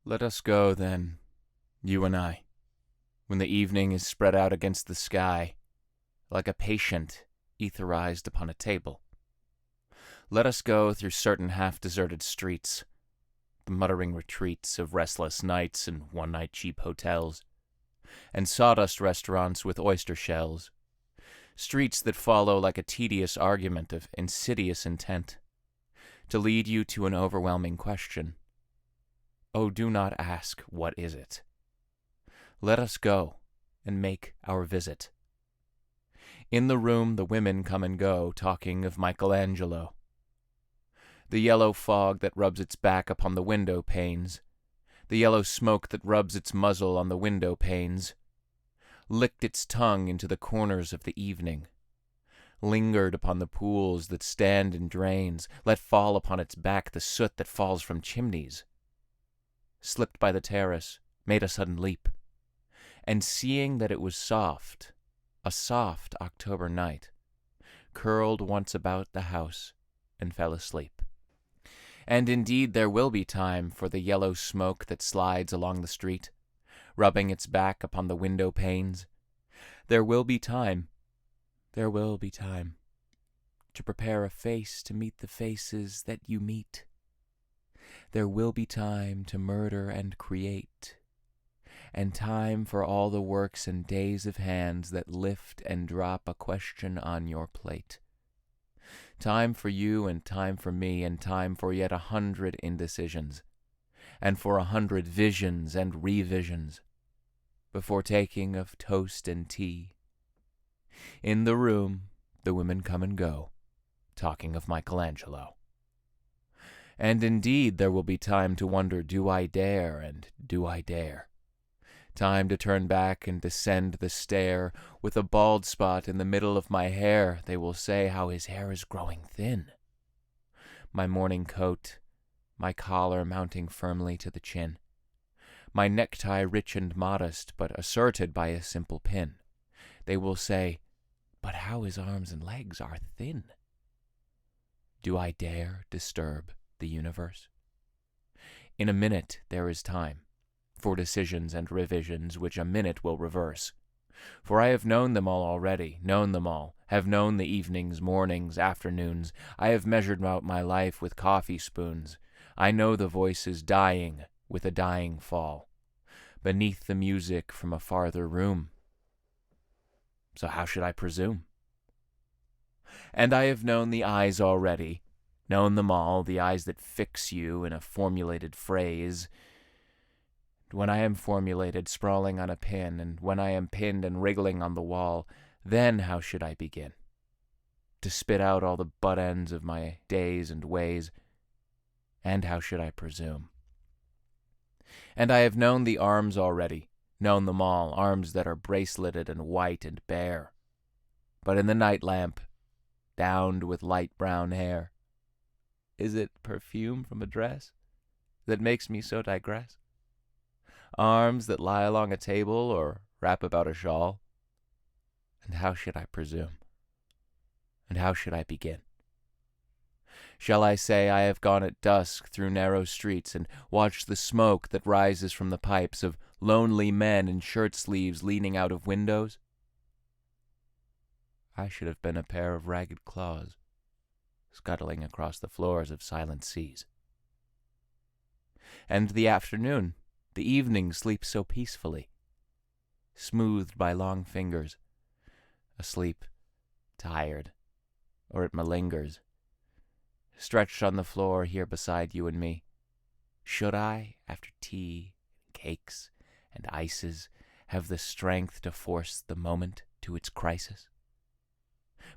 Let us go, then, you and I, when the evening is spread out against the sky, like a patient etherized upon a table. Let us go through certain half-deserted streets, the muttering retreats of restless nights and one-night cheap hotels, and sawdust restaurants with oyster shells, streets that follow like a tedious argument of insidious intent, to lead you to an overwhelming question. Oh, do not ask, what is it? Let us go and make our visit. In the room the women come and go, talking of Michelangelo. The yellow fog that rubs its back upon the window panes, the yellow smoke that rubs its muzzle on the window panes, licked its tongue into the corners of the evening, lingered upon the pools that stand in drains, let fall upon its back the soot that falls from chimneys, slipped by the terrace, made a sudden leap, and seeing that it was soft, a soft October night, curled once about the house and fell asleep. And indeed there will be time for the yellow smoke that slides along the street, rubbing its back upon the window panes. There will be time to prepare a face to meet the faces that you meet. There will be time to murder and create, and time for all the works and days of hands that lift and drop a question on your plate. Time for you and time for me, and time for yet 100 indecisions, and for 100 visions and revisions, before taking of toast and tea. In the room the women come and go, talking of Michelangelo. And indeed there will be time to wonder, do I dare, and do I dare? Time to turn back and descend the stair. With a bald spot in the middle of my hair, they will say how his hair is growing thin. My morning coat, my collar mounting firmly to the chin, my necktie rich and modest, but asserted by a simple pin. They will say, but how his arms and legs are thin. Do I dare disturb the universe? In a minute there is time for decisions and revisions which a minute will reverse. For I have known them all already, known them all, have known the evenings, mornings, afternoons. I have measured out my life with coffee spoons. I know the voices dying with a dying fall, beneath the music from a farther room. So how should I presume? And I have known the eyes already, known them all, the eyes that fix you in a formulated phrase. When I am formulated, sprawling on a pin, and when I am pinned and wriggling on the wall, then how should I begin? To spit out all the butt ends of my days and ways, and how should I presume? And I have known the arms already, known them all, arms that are braceleted and white and bare, but in the night lamp, downed with light brown hair. Is it perfume from a dress that makes me so digress? Arms that lie along a table or wrap about a shawl? And how should I presume? And how should I begin? Shall I say I have gone at dusk through narrow streets and watched the smoke that rises from the pipes of lonely men in shirt-sleeves leaning out of windows? I should have been a pair of ragged claws, scuttling across the floors of silent seas. And the afternoon, the evening sleeps so peacefully, smoothed by long fingers, asleep, tired, or it malingers, stretched on the floor here beside you and me. Should I, after tea, and cakes, and ices, have the strength to force the moment to its crisis?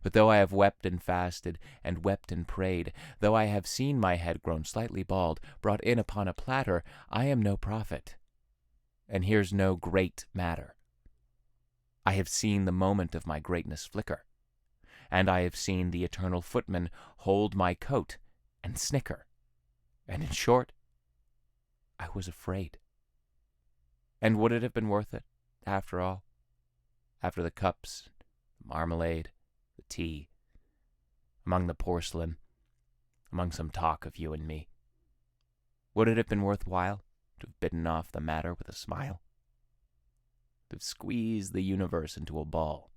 But though I have wept and fasted, and wept and prayed, though I have seen my head grown slightly bald, brought in upon a platter, I am no prophet, and here's no great matter. I have seen the moment of my greatness flicker, and I have seen the eternal footman hold my coat and snicker, and in short, I was afraid. And would it have been worth it, after all? After the cups, the marmalade, the tea, among the porcelain, among some talk of you and me? Would it have been worthwhile? to have bitten off the matter with a smile, to have squeezed the universe into a ball,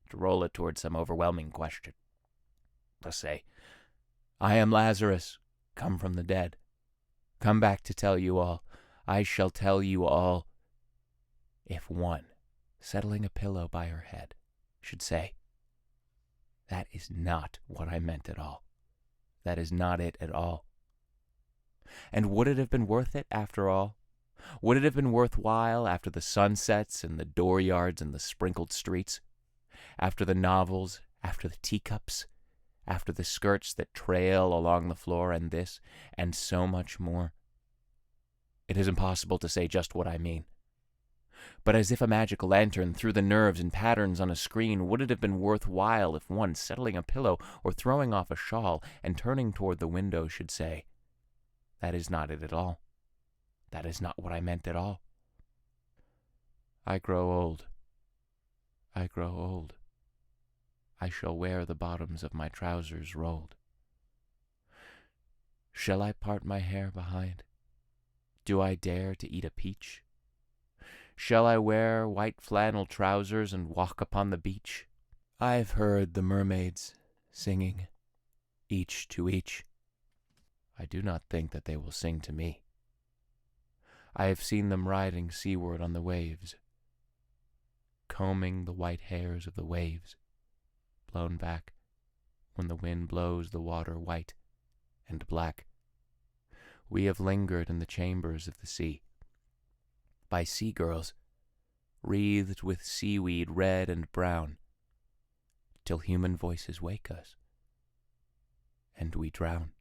to roll it toward some overwhelming question. To say, I am Lazarus, come from the dead, come back to tell you all, I shall tell you all. If one, settling a pillow by her head, should say, that is not what I meant at all. That is not it at all. And would it have been worth it after all? Would it have been worthwhile after the sunsets and the dooryards and the sprinkled streets? After the novels, after the teacups, after the skirts that trail along the floor, and this, and so much more? It is impossible to say just what I mean. But as if a magic lantern threw the nerves and patterns on a screen, would it have been worthwhile if one, settling a pillow or throwing off a shawl and turning toward the window, should say, that is not it at all. That is not what I meant at all. I grow old. I grow old. I shall wear the bottoms of my trousers rolled. Shall I part my hair behind? Do I dare to eat a peach? Shall I wear white flannel trousers and walk upon the beach? I've heard the mermaids singing, each to each. I do not think that they will sing to me. I have seen them riding seaward on the waves, combing the white hairs of the waves, blown back when the wind blows the water white and black. We have lingered in the chambers of the sea, by sea-girls, wreathed with seaweed red and brown, till human voices wake us, and we drown.